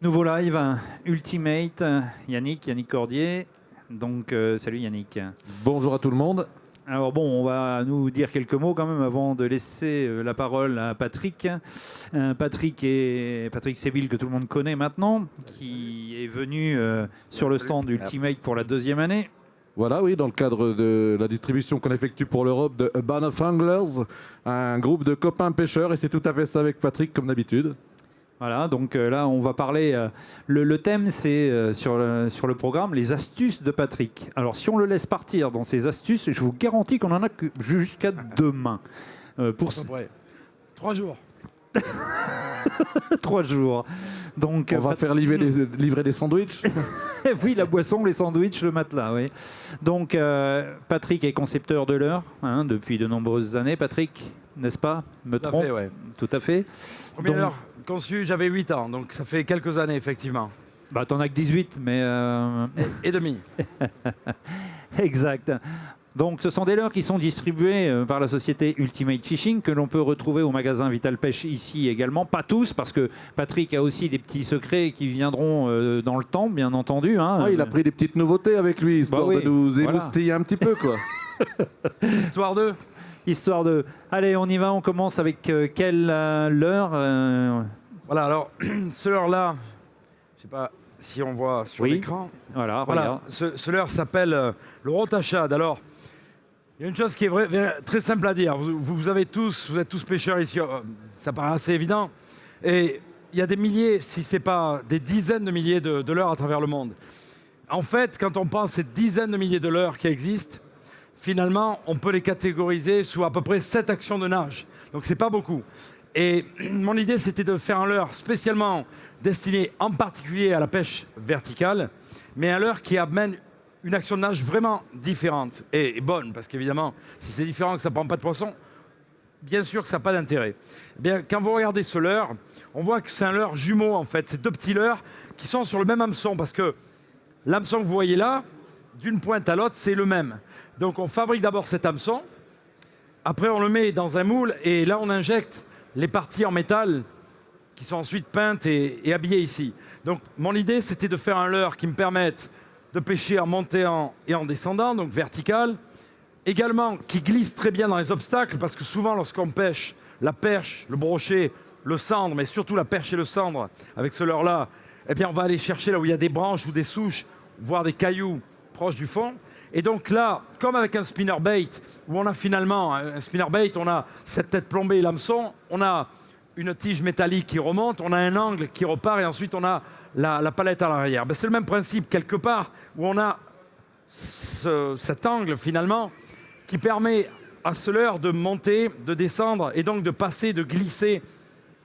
Nouveau live, Ultimate, Yannick Cordier. Donc, salut Yannick. Bonjour à tout le monde. Alors bon, on va nous dire quelques mots quand même avant de laisser la parole à Patrick. Patrick Sébille, que tout le monde connaît maintenant, qui est venu sur le stand Ultimate pour la deuxième année. Voilà, oui, dans le cadre de la distribution qu'on effectue pour l'Europe de A Band of Anglers, un groupe de copains pêcheurs, et c'est tout à fait ça avec Patrick, comme d'habitude. Voilà, donc là, on va parler. Le thème, c'est sur le programme, les astuces de Patrick. Alors, si on le laisse partir dans ses astuces, je vous garantis qu'on en a que jusqu'à demain. Pour 3 jours. 3 jours. Donc, on va faire livrer des sandwichs. Oui, la boisson, les sandwichs, le matelas, oui. Donc, Patrick est concepteur de leurre depuis de nombreuses années. Patrick, n'est-ce pas? Me trompe? Tout à fait, ouais. Tout à fait. Première leurre conçue, j'avais 8 ans, donc ça fait quelques années, effectivement. Bah, t'en as que 18, mais... Et demi. Exact. Donc, ce sont des leurres qui sont distribués par la société Ultimate Fishing, que l'on peut retrouver au magasin Vital Pêche ici également. Pas tous, parce que Patrick a aussi des petits secrets qui viendront dans le temps, bien entendu. Il a pris des petites nouveautés avec lui, histoire de nous émoustiller un petit peu, quoi. Histoire de... Allez, on y va, on commence avec quelle leurre Voilà, alors, ce leurre-là, je ne sais pas si on voit sur l'écran. Voilà, regarde. Ce leurre s'appelle le rotachade. Alors, il y a une chose qui est très simple à dire. Vous êtes tous pêcheurs ici, ça paraît assez évident. Et il y a des milliers, si ce n'est pas des dizaines de milliers de leurres à travers le monde. En fait, quand on pense ces dizaines de milliers de leurres qui existent, finalement, on peut les catégoriser sous à peu près 7 actions de nage. Donc, c'est pas beaucoup. Et mon idée, c'était de faire un leurre spécialement destiné en particulier à la pêche verticale, mais un leurre qui amène une action de nage vraiment différente et bonne, parce qu'évidemment, si c'est différent que ça ne prend pas de poisson, bien sûr que ça n'a pas d'intérêt. Eh bien, quand vous regardez ce leurre, on voit que c'est un leurre jumeau, en fait. C'est 2 petits leurres qui sont sur le même hameçon, parce que l'hameçon que vous voyez là, d'une pointe à l'autre, c'est le même. Donc, on fabrique d'abord cet hameçon, après on le met dans un moule, et là, on injecte les parties en métal qui sont ensuite peintes et habillées ici. Donc mon idée, c'était de faire un leurre qui me permette de pêcher en montant et en descendant, donc vertical. Également, qui glisse très bien dans les obstacles, parce que souvent, lorsqu'on pêche la perche, le brochet, le sandre, mais surtout la perche et le sandre, avec ce leurre-là, eh bien, on va aller chercher là où il y a des branches ou des souches, voire des cailloux proches du fond. Et donc là, comme avec un spinnerbait, où on a finalement un spinnerbait, on a cette tête plombée et l'hameçon, on a une tige métallique qui remonte, on a un angle qui repart et ensuite on a la palette à l'arrière. Ben, c'est le même principe quelque part, où on a cet angle finalement qui permet à ce leurre de monter, de descendre et donc de passer, de glisser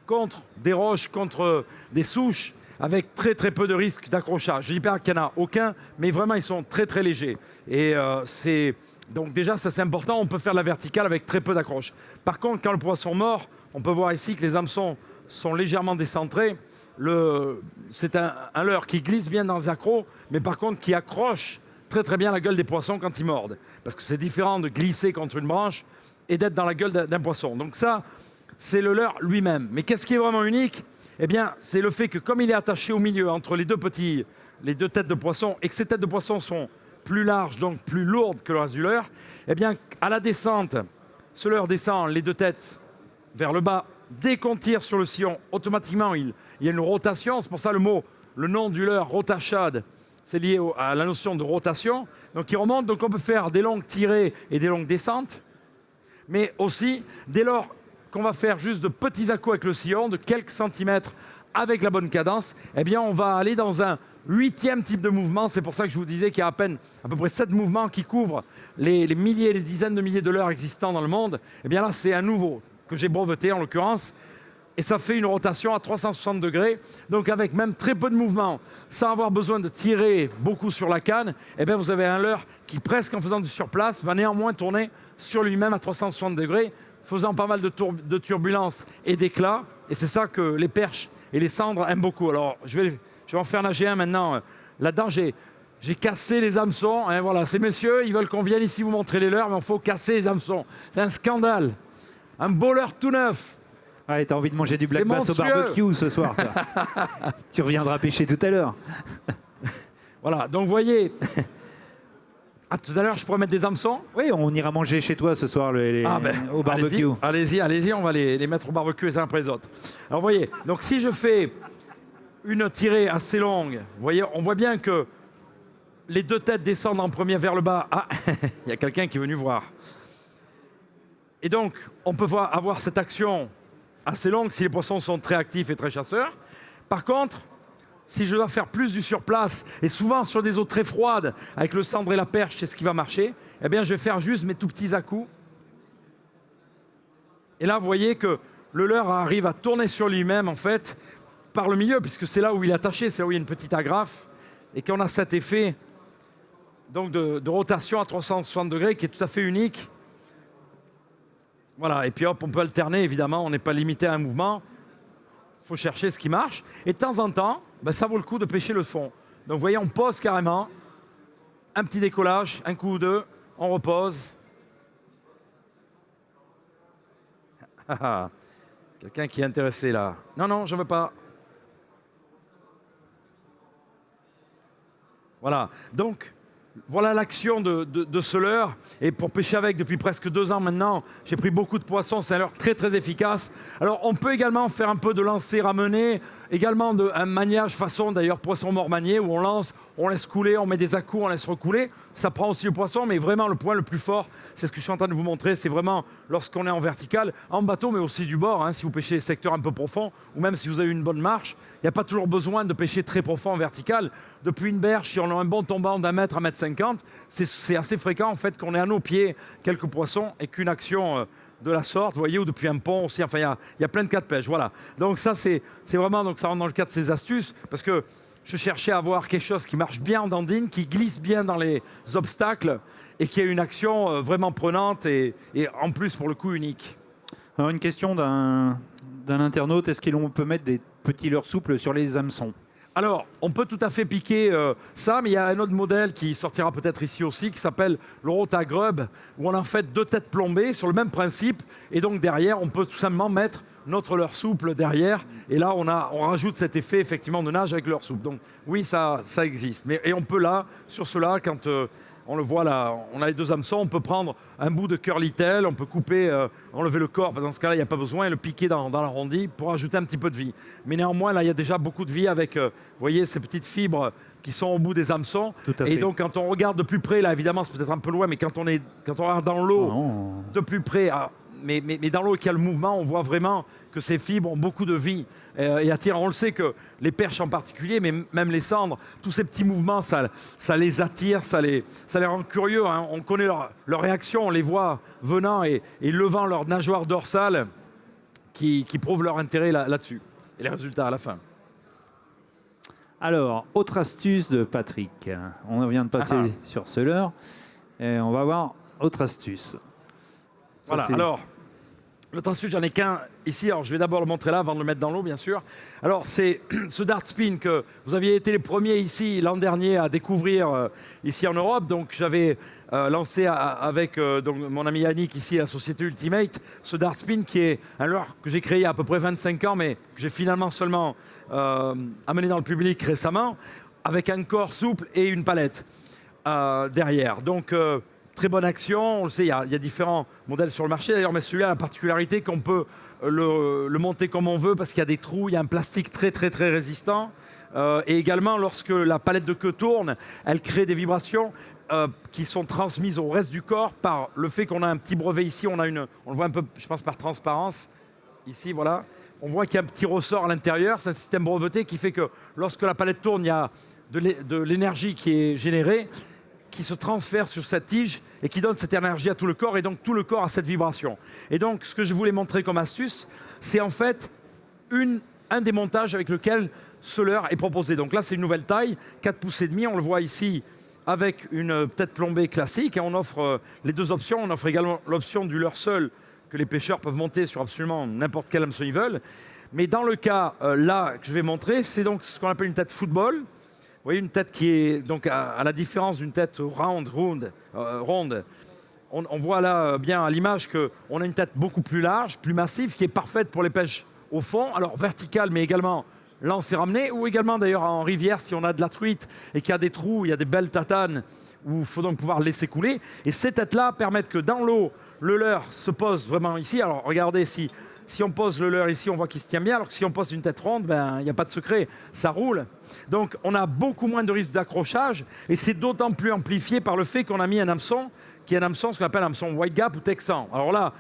contre des roches, contre des souches, avec très très peu de risque d'accrochage. Je ne dis pas qu'il n'y en a aucun, mais vraiment ils sont très très légers. Et donc déjà ça c'est important, on peut faire la verticale avec très peu d'accroche. Par contre, quand le poisson mord, on peut voir ici que les hameçons sont légèrement décentrés. C'est un leurre qui glisse bien dans les accros, mais par contre qui accroche très très bien la gueule des poissons quand ils mordent. Parce que c'est différent de glisser contre une branche et d'être dans la gueule d'un poisson. Donc ça, c'est le leurre lui-même. Mais qu'est-ce qui est vraiment unique ? Eh bien, c'est le fait que comme il est attaché au milieu entre les deux têtes de poisson, et que ces têtes de poisson sont plus larges, donc plus lourdes que le reste du leurre, eh bien, à la descente, ce leurre descend les 2 têtes vers le bas. Dès qu'on tire sur le sillon, automatiquement, il y a une rotation. C'est pour ça le nom du leurre, rotachade, c'est lié à la notion de rotation. Donc, il remonte. Donc, on peut faire des longues tirées et des longues descentes. Mais aussi, dès lors qu'on va faire juste de petits à-coups avec le sillon, de quelques centimètres avec la bonne cadence, eh bien, on va aller dans un 8e type de mouvement. C'est pour ça que je vous disais qu'il y a à peu près 7 mouvements qui couvrent les milliers, les dizaines de milliers de leurres existants dans le monde. Eh bien là, c'est un nouveau que j'ai breveté en l'occurrence. Et ça fait une rotation à 360 degrés, donc avec même très peu de mouvement, sans avoir besoin de tirer beaucoup sur la canne, eh bien vous avez un leurre qui, presque en faisant du surplace, va néanmoins tourner sur lui-même à 360 degrés, faisant pas mal de turbulences et d'éclats. Et c'est ça que les perches et les sandres aiment beaucoup. Alors, je vais en faire nager un maintenant. Là-dedans, j'ai cassé les hameçons. Hein, voilà, ces messieurs, ils veulent qu'on vienne ici vous montrer les leurs, mais il faut casser les hameçons. C'est un scandale. Un beau leurre tout neuf. Ouais, t'as envie de manger du black C'est bass au monstrueux. barbecue ce soir. Toi. Tu reviendras pêcher tout à l'heure. Voilà, donc vous voyez. Ah, tout à l'heure, je pourrais mettre des hameçons. Oui, on ira manger chez toi ce soir au barbecue. Allez-y, on va les mettre au barbecue les uns après les autres. Alors, vous voyez, donc si je fais une tirée assez longue, vous voyez, on voit bien que les deux têtes descendent en premier vers le bas. Ah, il y a quelqu'un qui est venu voir. Et donc, on peut avoir cette action assez longue si les poissons sont très actifs et très chasseurs. Par contre, si je dois faire plus du surplace, et souvent sur des eaux très froides, avec le cendre et la perche, c'est ce qui va marcher, eh bien, je vais faire juste mes tout petits à-coups. Et là, vous voyez que le leurre arrive à tourner sur lui-même, en fait, par le milieu, puisque c'est là où il est attaché, c'est là où il y a une petite agrafe, et qu'on a cet effet donc de rotation à 360 degrés qui est tout à fait unique. Voilà, et puis hop, on peut alterner, évidemment, on n'est pas limité à un mouvement. Il faut chercher ce qui marche. Et de temps en temps, ben, ça vaut le coup de pêcher le fond. Donc vous voyez, on pose carrément, un petit décollage, un coup ou deux, on repose. Quelqu'un qui est intéressé là. Non, je ne veux pas. Voilà, donc voilà l'action de ce leurre. Et pour pêcher avec depuis presque 2 ans maintenant, j'ai pris beaucoup de poissons. C'est un leurre très très efficace. Alors on peut également faire un peu de lancer ramener, également un maniage façon d'ailleurs poisson mort manié où on lance, on laisse couler, on met des à-coups, on laisse recouler. Ça prend aussi le poisson, mais vraiment le point le plus fort, c'est ce que je suis en train de vous montrer, c'est vraiment lorsqu'on est en vertical, en bateau, mais aussi du bord, hein, si vous pêchez secteur un peu profond, ou même si vous avez une bonne marche, il n'y a pas toujours besoin de pêcher très profond en vertical. Depuis une berge, si on a un bon tombant d'1 mètre à 1,50 m, c'est assez fréquent en fait qu'on ait à nos pieds quelques poissons et qu'une action de la sorte, vous voyez, ou depuis un pont aussi, enfin il y a plein de cas de pêche, voilà. Donc ça c'est vraiment, donc ça rentre dans le cadre de ces astuces, parce que je cherchais à avoir quelque chose qui marche bien en dandine, qui glisse bien dans les obstacles et qui a une action vraiment prenante et en plus pour le coup unique. Alors une question d'un internaute, est-ce qu'on peut mettre des petits leurres souples sur les hameçons? Alors, on peut tout à fait piquer ça, mais il y a un autre modèle qui sortira peut-être ici aussi, qui s'appelle le Rota Grub, où on a en fait 2 têtes plombées sur le même principe, et donc derrière, on peut tout simplement mettre notre leurre souple derrière, et là, on rajoute cet effet effectivement de nage avec leurre souple. Donc oui, ça existe. Et on peut là, sur cela, quand on le voit là, on a les 2 hameçons, on peut prendre un bout de curly tail, on peut couper, enlever le corps, dans ce cas-là, il n'y a pas besoin, et le piquer dans l'arrondi pour ajouter un petit peu de vie. Mais néanmoins, là, il y a déjà beaucoup de vie avec, vous voyez, ces petites fibres qui sont au bout des hameçons. Et donc, quand on regarde de plus près, là, évidemment, c'est peut-être un peu loin, mais quand on regarde dans l'eau, de plus près, mais dans l'eau qui a le mouvement, on voit vraiment que ces fibres ont beaucoup de vie et attirent. On le sait que les perches en particulier, mais même les cendres, tous ces petits mouvements, ça les attire, ça les rend curieux. Hein. On connaît leur réaction, on les voit venant et levant leur nageoire dorsale qui prouvent leur intérêt là-dessus. Et les résultats à la fin. Alors, autre astuce de Patrick. On vient de passer sur ce leurre. Et on va voir autre astuce. Voilà, alors, l'autre astuce, j'en ai qu'un ici. Alors, je vais d'abord le montrer là avant de le mettre dans l'eau, bien sûr. Alors, c'est ce dart spin que vous aviez été les premiers ici l'an dernier à découvrir ici en Europe. Donc, j'avais lancé avec donc, mon ami Yannick ici, la société Ultimate, ce dart spin qui est un leurre que j'ai créé il y a à peu près 25 ans, mais que j'ai finalement seulement amené dans le public récemment, avec un corps souple et une palette derrière. Donc, très bonne action, on le sait, il y a différents modèles sur le marché d'ailleurs, mais celui-là a la particularité qu'on peut le monter comme on veut parce qu'il y a des trous, il y a un plastique très très très résistant. Et également, lorsque la palette de queue tourne, elle crée des vibrations qui sont transmises au reste du corps par le fait qu'on a un petit brevet ici, on le voit un peu, je pense, par transparence. Ici, voilà. On voit qu'il y a un petit ressort à l'intérieur, c'est un système breveté qui fait que lorsque la palette tourne, il y a de l'énergie qui est générée, qui se transfère sur cette tige et qui donne cette énergie à tout le corps, et donc tout le corps a cette vibration. Et donc ce que je voulais montrer comme astuce, c'est en fait un des montages avec lequel ce leurre est proposé. Donc là c'est une nouvelle taille, 4 pouces et demi, on le voit ici avec une tête plombée classique, et on offre les 2 options. On offre également l'option du leurre seul que les pêcheurs peuvent monter sur absolument n'importe quel hameçon ils veulent. Mais dans le cas là que je vais montrer, c'est donc ce qu'on appelle une tête football. Vous voyez, une tête qui est, donc à la différence d'une tête ronde, on voit là bien à l'image qu'on a une tête beaucoup plus large, plus massive, qui est parfaite pour les pêches au fond, alors verticale, mais également lancer ramener, ou également d'ailleurs en rivière, si on a de la truite et qu'il y a des trous, il y a des belles tatanes, où il faut donc pouvoir laisser couler. Et ces têtes-là permettent que dans l'eau, le leurre se pose vraiment ici. Alors regardez, si on pose le leurre ici, on voit qu'il se tient bien, alors que si on pose une tête ronde, ben, il n'y a pas de secret, ça roule. Donc on a beaucoup moins de risque d'accrochage, et c'est d'autant plus amplifié par le fait qu'on a mis un hameçon, qui est un hameçon, ce qu'on appelle un hameçon white gap ou texan. Alors là,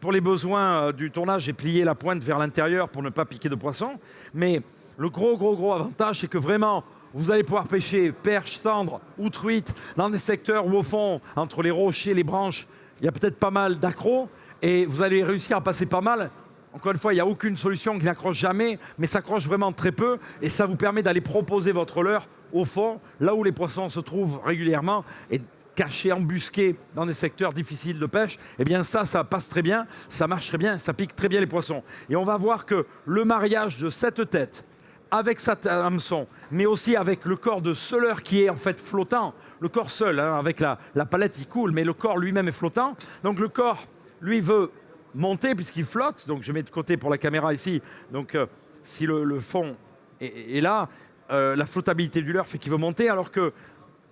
pour les besoins du tournage, j'ai plié la pointe vers l'intérieur pour ne pas piquer de poisson, mais le gros avantage, c'est que vraiment, vous allez pouvoir pêcher perche, cendre ou truite dans des secteurs où au fond, entre les rochers, les branches, il y a peut-être pas mal d'accros, et vous allez réussir à passer pas mal. Encore une fois, il n'y a aucune solution qui n'accroche jamais, mais s'accroche vraiment très peu, et ça vous permet d'aller proposer votre leurre au fond, là où les poissons se trouvent régulièrement, et cachés, embusqués dans des secteurs difficiles de pêche. Eh bien ça passe très bien, ça marche très bien, ça pique très bien les poissons. Et on va voir que le mariage de cette tête, avec cet hameçon, mais aussi avec le corps de ce leurre qui est en fait flottant, le corps seul, hein, avec la palette il coule, mais le corps lui-même est flottant. Donc le corps, lui, veut monter puisqu'il flotte. Donc je mets de côté pour la caméra ici. Donc si le fond est là, la flottabilité du leurre fait qu'il veut monter, alors que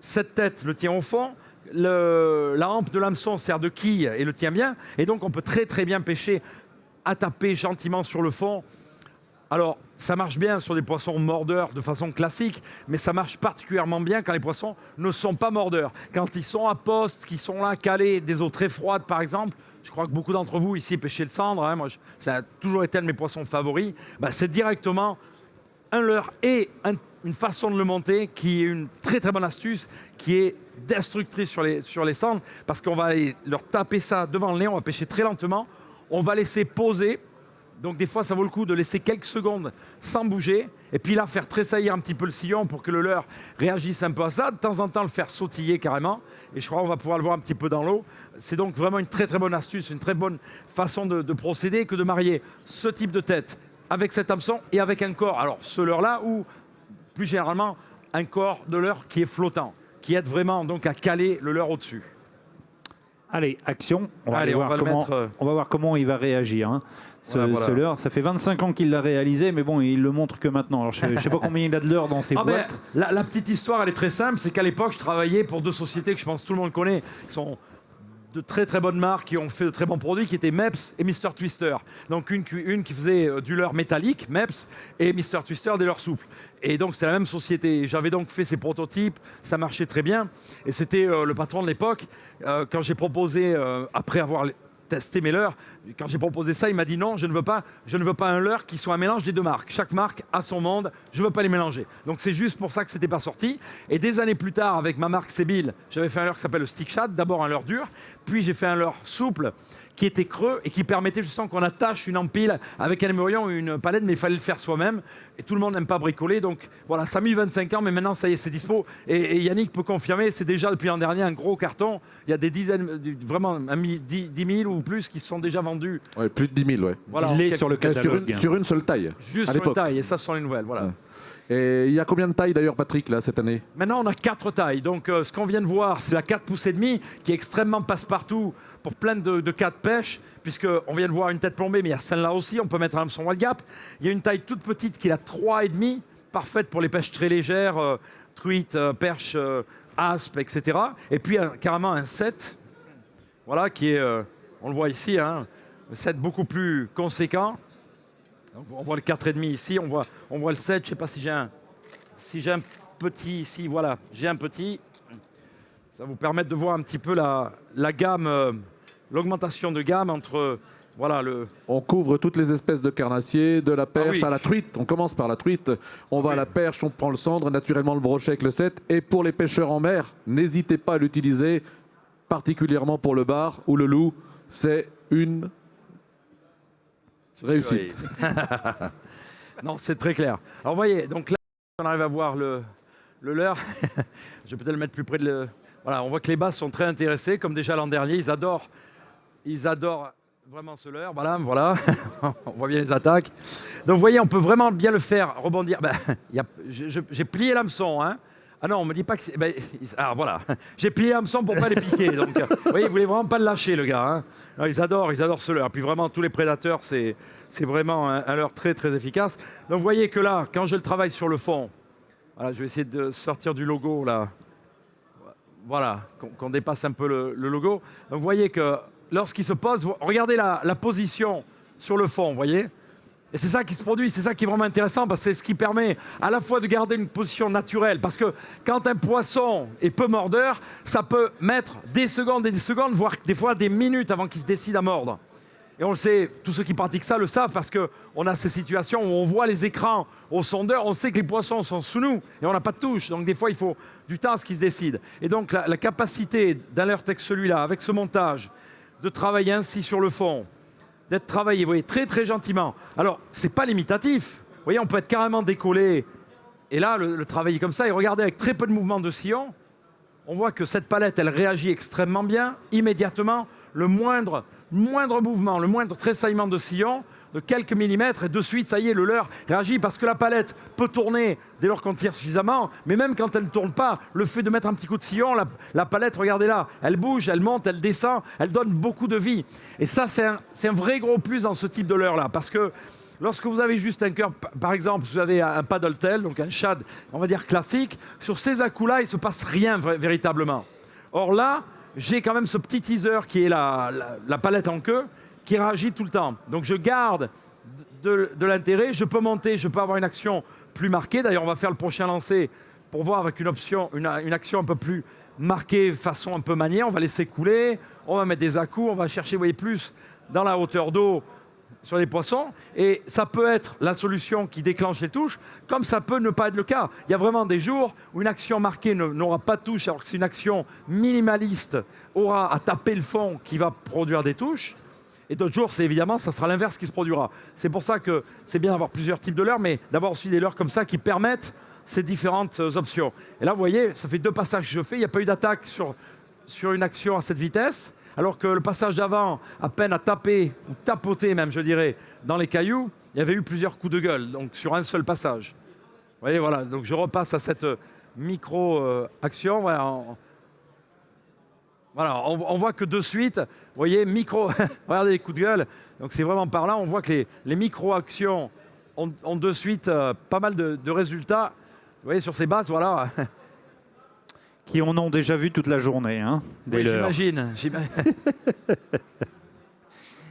cette tête le tient au fond. La hampe de l'hameçon sert de quille et le tient bien. Et donc on peut très bien pêcher à taper gentiment sur le fond. Alors, ça marche bien sur des poissons mordeurs de façon classique, mais ça marche particulièrement bien quand les poissons ne sont pas mordeurs. Quand ils sont à poste, qu'ils sont là, calés, des eaux très froides par exemple, je crois que beaucoup d'entre vous ici pêchez le cendre, hein, ça a toujours été un de mes poissons favoris, c'est directement un leurre et une façon de le monter qui est une très bonne astuce, qui est destructrice sur les cendres, parce qu'on va aller leur taper ça devant le nez, on va pêcher très lentement, on va laisser poser. Donc des fois, ça vaut le coup de laisser quelques secondes sans bouger, et puis là, faire tressaillir un petit peu le sillon pour que le leurre réagisse un peu à ça. De temps en temps, le faire sautiller carrément, et je crois qu'on va pouvoir le voir un petit peu dans l'eau. C'est donc vraiment une très bonne astuce, une très bonne façon de procéder que de marier ce type de tête avec cet hameçon et avec un corps. Alors ce leurre-là, ou plus généralement, un corps de leurre qui est flottant, qui aide vraiment donc à caler le leurre au-dessus. Allez, action. On va voir comment il va réagir. Hein. Ce leurre, ça fait 25 ans qu'il l'a réalisé, mais bon, il le montre que maintenant. Alors, je ne sais pas combien il a de leurre dans ses boîtes. La petite histoire, elle est très simple. C'est qu'à l'époque, je travaillais pour deux sociétés que je pense tout le monde connaît, qui sont de très bonnes marques, qui ont fait de très bons produits, qui étaient Mepps et Mr Twister. Donc une qui faisait du leurre métallique, Mepps, et Mr Twister des leurres souples. Et donc c'est la même société. J'avais donc fait ces prototypes, ça marchait très bien. Et c'était le patron de l'époque, quand j'ai proposé, après avoir testé mes leurres, quand j'ai proposé ça, il m'a dit non, je ne veux pas un leurre qui soit un mélange des deux marques. Chaque marque a son monde, je ne veux pas les mélanger. Donc c'est juste pour ça que c'était pas sorti. Et des années plus tard, avec ma marque Sebil, j'avais fait un leurre qui s'appelle le Stick Shad, d'abord un leurre dur, puis j'ai fait un leurre souple qui était creux et qui permettait justement qu'on attache une empile avec un émurion ou une palette, mais il fallait le faire soi-même. Et tout le monde n'aime pas bricoler, donc voilà, ça a mis 25 ans, mais maintenant ça y est, c'est dispo. Et Yannick peut confirmer, c'est déjà depuis l'an dernier un gros carton. Il y a des dizaines, vraiment 10 000 ou plus qui se sont déjà vendus. Ouais, plus de 10 000, ouais. Voilà, il est sur le catalogue. Sur une seule taille. Juste sur une taille, et ça, ce sont les nouvelles, voilà. Ouais. Et il y a combien de tailles d'ailleurs, Patrick, là, cette année? Maintenant, on a 4 tailles. Donc, ce qu'on vient de voir, c'est la 4 pouces et demi, qui est extrêmement passe-partout pour plein de cas de pêche, puisqu'on vient de voir une tête plombée, mais il y a celle-là aussi, on peut mettre un hameçon wide gap. Il y a une taille toute petite qui est la 3 et demi, parfaite pour les pêches très légères, truites, perches, aspes, etc. Et puis, carrément un 7, voilà, qui est, on le voit ici, un 7 beaucoup plus conséquent. Donc, on voit le 4,5 ici, on voit le 7, je ne sais pas si j'ai un petit ici, voilà, j'ai un petit. Ça vous permet de voir un petit peu la gamme, l'augmentation de gamme entre, voilà, On couvre toutes les espèces de carnassiers, de la perche à la truite. On commence par la truite, on va à la perche, on prend le cendre, naturellement le brochet avec le 7. Et pour les pêcheurs en mer, n'hésitez pas à l'utiliser, particulièrement pour le bar ou le loup, c'est une réussite. Non, c'est très clair. Alors, vous voyez, donc là, on arrive à voir le leurre. Je vais peut-être le mettre plus près de Voilà, on voit que les basses sont très intéressés, comme déjà l'an dernier. Ils adorent vraiment ce leurre. Voilà. On voit bien les attaques. Donc, vous voyez, on peut vraiment bien le faire rebondir. J'ai plié l'hameçon, hein, Ah non, on me dit pas que c'est... Ben, alors voilà, j'ai plié l'hameçon pour pas les piquer. Donc, vous voyez, il voulait vraiment pas le lâcher, le gars. Hein. Non, ils adorent ce leurre. Puis vraiment, tous les prédateurs, c'est vraiment un leurre très, très efficace. Donc vous voyez que là, quand je le travaille sur le fond, voilà, je vais essayer de sortir du logo, là. Voilà, qu'on dépasse un peu le logo. Donc vous voyez que lorsqu'il se pose, regardez la position sur le fond, vous voyez. Et c'est ça qui se produit, c'est ça qui est vraiment intéressant, parce que c'est ce qui permet à la fois de garder une position naturelle. Parce que quand un poisson est peu mordeur, ça peut mettre des secondes et des secondes, voire des fois des minutes avant qu'il se décide à mordre. Et on le sait, tous ceux qui pratiquent ça le savent, parce qu'on a ces situations où on voit les écrans au sondeur, on sait que les poissons sont sous nous, et on n'a pas de touche. Donc des fois, il faut du temps à ce qu'ils se décident. Et donc la capacité d'un leurre tel que celui-là, avec ce montage, de travailler ainsi sur le fond, d'être travaillé, vous voyez, très très gentiment. Alors, c'est pas limitatif. Vous voyez, on peut être carrément décollé. Et là, le travailler comme ça, et regardez avec très peu de mouvement de sillon, on voit que cette palette, elle réagit extrêmement bien, immédiatement. Le moindre mouvement, le moindre tressaillement de sillon, de quelques millimètres, et de suite, ça y est, le leurre réagit, parce que la palette peut tourner dès lors qu'on tire suffisamment, mais même quand elle ne tourne pas, le fait de mettre un petit coup de sillon, la palette, regardez là, elle bouge, elle monte, elle descend, elle donne beaucoup de vie. Et ça, c'est un vrai gros plus dans ce type de leurre-là, parce que lorsque vous avez juste un cœur, par exemple, vous avez un paddle tail, donc un shad, on va dire classique, sur ces à-coups-là, il ne se passe rien véritablement. Or là, j'ai quand même ce petit teaser qui est la palette en queue, qui réagit tout le temps. Donc je garde de l'intérêt, je peux monter, je peux avoir une action plus marquée. D'ailleurs, on va faire le prochain lancer pour voir avec une action un peu plus marquée, façon un peu maniée. On va laisser couler, on va mettre des à-coups, on va chercher, vous voyez, plus dans la hauteur d'eau sur les poissons. Et ça peut être la solution qui déclenche les touches, comme ça peut ne pas être le cas. Il y a vraiment des jours où une action marquée n'aura pas de touche, alors que c'est une action minimaliste aura à taper le fond qui va produire des touches. Et d'autres jours, c'est évidemment, ça sera l'inverse qui se produira. C'est pour ça que c'est bien d'avoir plusieurs types de leurres, mais d'avoir aussi des leurres comme ça qui permettent ces différentes options. Et là, vous voyez, ça fait 2 passages que je fais. Il n'y a pas eu d'attaque sur une action à cette vitesse, alors que le passage d'avant, à peine à taper, ou tapoter même, je dirais, dans les cailloux, il y avait eu plusieurs coups de gueule, donc sur un seul passage. Vous voyez, voilà, donc je repasse à cette micro-action. Voilà, on voit que de suite, vous voyez, regardez les coups de gueule. Donc c'est vraiment par là, on voit que les micro-actions ont de suite pas mal de résultats. Vous voyez, sur ces bases, voilà. Qui en ont déjà vu toute la journée, hein, des leurres. J'imagine.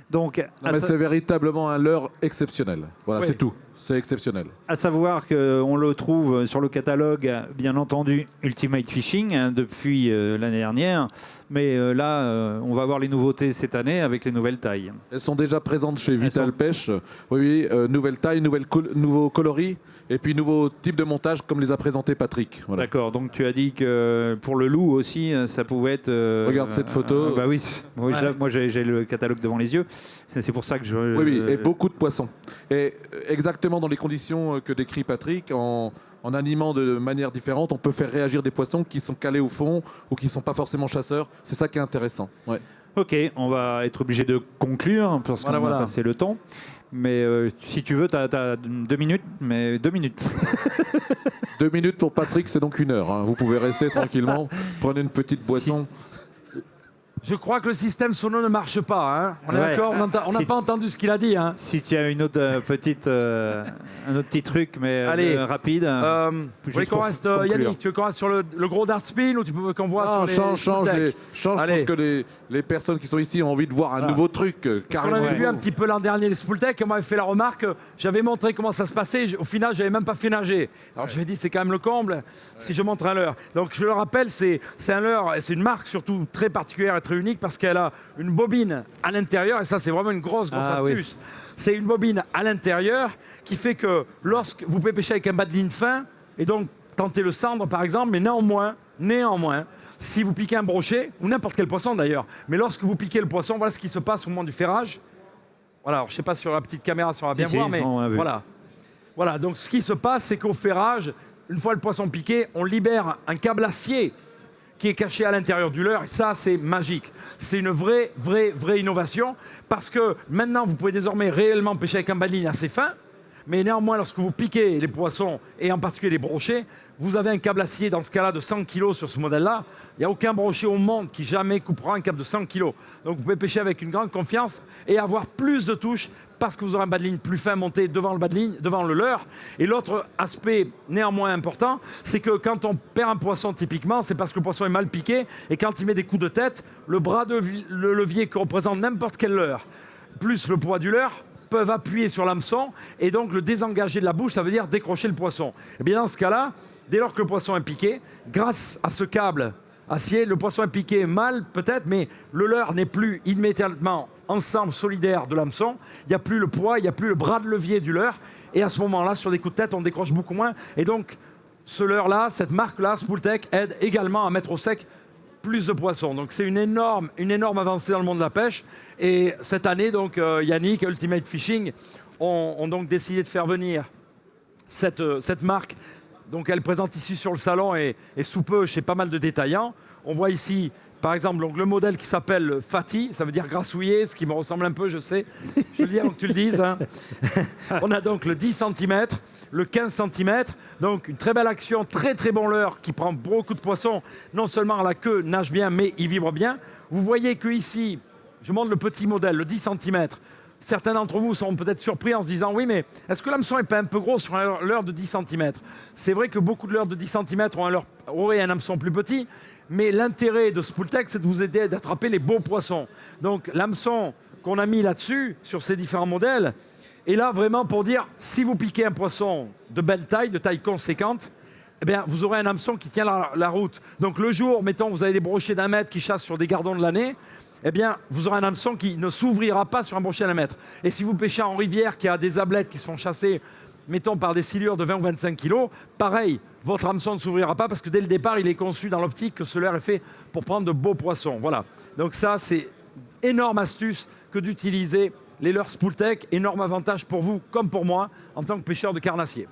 Donc, mais c'est véritablement un leurre exceptionnel. Voilà, c'est tout. C'est exceptionnel. À savoir qu'on le trouve sur le catalogue, bien entendu, Ultimate Fishing, hein, depuis l'année dernière. Mais là, on va voir les nouveautés cette année avec les nouvelles tailles. Elles sont déjà présentes chez Vital Pêche. Oui, nouvelle taille, nouveau coloris. Et puis nouveau type de montage comme les a présenté Patrick. Voilà. D'accord, donc tu as dit que pour le loup aussi, ça pouvait être... Regarde cette photo. Bah oui, moi j'ai le catalogue devant les yeux. C'est pour ça que je... Oui, et beaucoup de poissons. Et exactement dans les conditions que décrit Patrick, en animant de manière différente, on peut faire réagir des poissons qui sont calés au fond ou qui ne sont pas forcément chasseurs. C'est ça qui est intéressant. Ouais. Ok, on va être obligé de conclure parce qu'on va passer le temps. Mais si tu veux, tu as 2 minutes, mais 2 minutes. 2 minutes pour Patrick, c'est donc 1 heure. Hein. Vous pouvez rester tranquillement, prenez une petite boisson. Je crois que le système sono ne marche pas. Hein. On est d'accord, on n'a pas entendu ce qu'il a dit. Hein. Si tu as une autre un autre petit truc, mais rapide. Vous voulez qu'on reste, Yannick, tu veux qu'on reste sur le gros dart spin ou tu veux qu'on voit sur les... Change. Je pense que les personnes qui sont ici ont envie de voir un nouveau truc. Parce qu'on avait vu un petit peu l'an dernier les Spooltech, on m'avait fait la remarque, j'avais montré comment ça se passait, au final, j'avais même pas fait nager. Alors j'avais dit, c'est quand même le comble si je montre un leurre. Donc je le rappelle, c'est un leurre, et c'est une marque surtout très particulière et très unique parce qu'elle a une bobine à l'intérieur, et ça c'est vraiment une grosse astuce. Oui. C'est une bobine à l'intérieur qui fait que lorsque vous pouvez pêcher avec un bas de ligne fin, et donc tenter le cendre par exemple, mais néanmoins, si vous piquez un brochet, ou n'importe quel poisson d'ailleurs, mais lorsque vous piquez le poisson, voilà ce qui se passe au moment du ferrage. Voilà, alors, je ne sais pas sur la petite caméra si on va bien voir, mais voilà. Voilà, donc ce qui se passe, c'est qu'au ferrage, une fois le poisson piqué, on libère un câble acier qui est caché à l'intérieur du leurre, et ça, c'est magique. C'est une vraie innovation, parce que maintenant, vous pouvez désormais réellement pêcher avec un bas de ligne assez fin, Mais néanmoins, lorsque vous piquez les poissons, et en particulier les brochets, vous avez un câble acier dans ce cas-là de 100 kg sur ce modèle-là. Il n'y a aucun brochet au monde qui jamais coupera un câble de 100 kg. Donc vous pouvez pêcher avec une grande confiance et avoir plus de touches parce que vous aurez un bas de ligne plus fin monté devant le bas de ligne, devant le leurre. Et l'autre aspect néanmoins important, c'est que quand on perd un poisson typiquement, c'est parce que le poisson est mal piqué et quand il met des coups de tête, le bras de le levier que représente n'importe quel leurre, plus le poids du leurre, peuvent appuyer sur l'hameçon et donc le désengager de la bouche, ça veut dire décrocher le poisson. Et bien dans ce cas-là, dès lors que le poisson est piqué, grâce à ce câble acier, le poisson est piqué mal peut-être, mais le leurre n'est plus immédiatement ensemble solidaire de l'hameçon, il n'y a plus le poids, il n'y a plus le bras de levier du leurre, et à ce moment-là, sur des coups de tête, on décroche beaucoup moins, et donc ce leurre-là, cette marque-là, Spooltech, aide également à mettre au sec plus de poissons. Donc c'est une énorme avancée dans le monde de la pêche. Et cette année, donc Yannick et Ultimate Fishing ont donc décidé de faire venir cette marque. Donc elle présente ici sur le salon et sous peu chez pas mal de détaillants. On voit ici, par exemple, donc, le modèle qui s'appelle Fatty, ça veut dire grassouillé, ce qui me ressemble un peu, je sais. Je veux dire que tu le dises. Hein. On a donc le 10 cm, le 15 cm, donc une très belle action, très très bon leurre qui prend beaucoup de poissons. Non seulement la queue nage bien, mais il vibre bien. Vous voyez que ici, je montre le petit modèle, le 10 cm. Certains d'entre vous sont peut-être surpris en se disant « Oui, mais est-ce que l'hameçon n'est pas un peu gros sur un leurre de 10 cm ?» C'est vrai que beaucoup de leurres de 10 cm auraient un hameçon plus petit, mais l'intérêt de Spooltech, c'est de vous aider à attraper les beaux poissons. Donc l'hameçon qu'on a mis là-dessus, sur ces différents modèles, est là vraiment pour dire « Si vous piquez un poisson de belle taille, de taille conséquente, eh bien, vous aurez un hameçon qui tient la route. » Donc le jour, mettons, vous avez des brochets d'1 mètre qui chassent sur des gardons de l'année, eh bien, vous aurez un hameçon qui ne s'ouvrira pas sur un brochet d'1 mètre. Et si vous pêchez en rivière, qui a des ablettes qui se font chasser, mettons, par des silures de 20 ou 25 kg, pareil, votre hameçon ne s'ouvrira pas parce que dès le départ, il est conçu dans l'optique que ce leurre est fait pour prendre de beaux poissons. Voilà. Donc ça, c'est énorme astuce que d'utiliser les leurres Spooltech. Énorme avantage pour vous comme pour moi en tant que pêcheur de carnassier.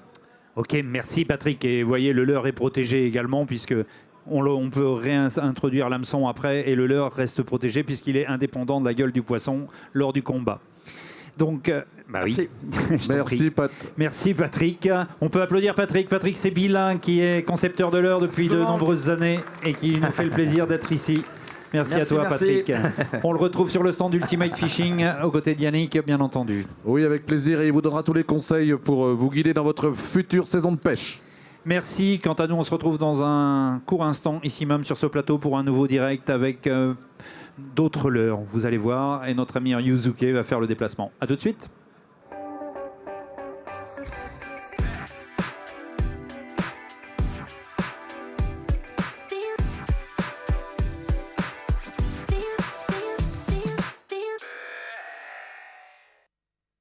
Ok, merci Patrick. Et vous voyez, le leurre est protégé également puisque on peut réintroduire l'hameçon après et le leurre reste protégé puisqu'il est indépendant de la gueule du poisson lors du combat. Donc, bah oui. Merci Pat. Merci Patrick. On peut applaudir Patrick. Patrick Sébilin qui est concepteur de leurre depuis de nombreuses années et qui nous fait le plaisir d'être ici. Merci à toi Patrick. On le retrouve sur le stand d'Ultimate Fishing aux côtés de Yannick, bien entendu. Oui, avec plaisir et il vous donnera tous les conseils pour vous guider dans votre future saison de pêche. Merci. Quant à nous, on se retrouve dans un court instant, ici même sur ce plateau, pour un nouveau direct avec d'autres leurres. Vous allez voir, et notre ami Yuzuke va faire le déplacement. A tout de suite.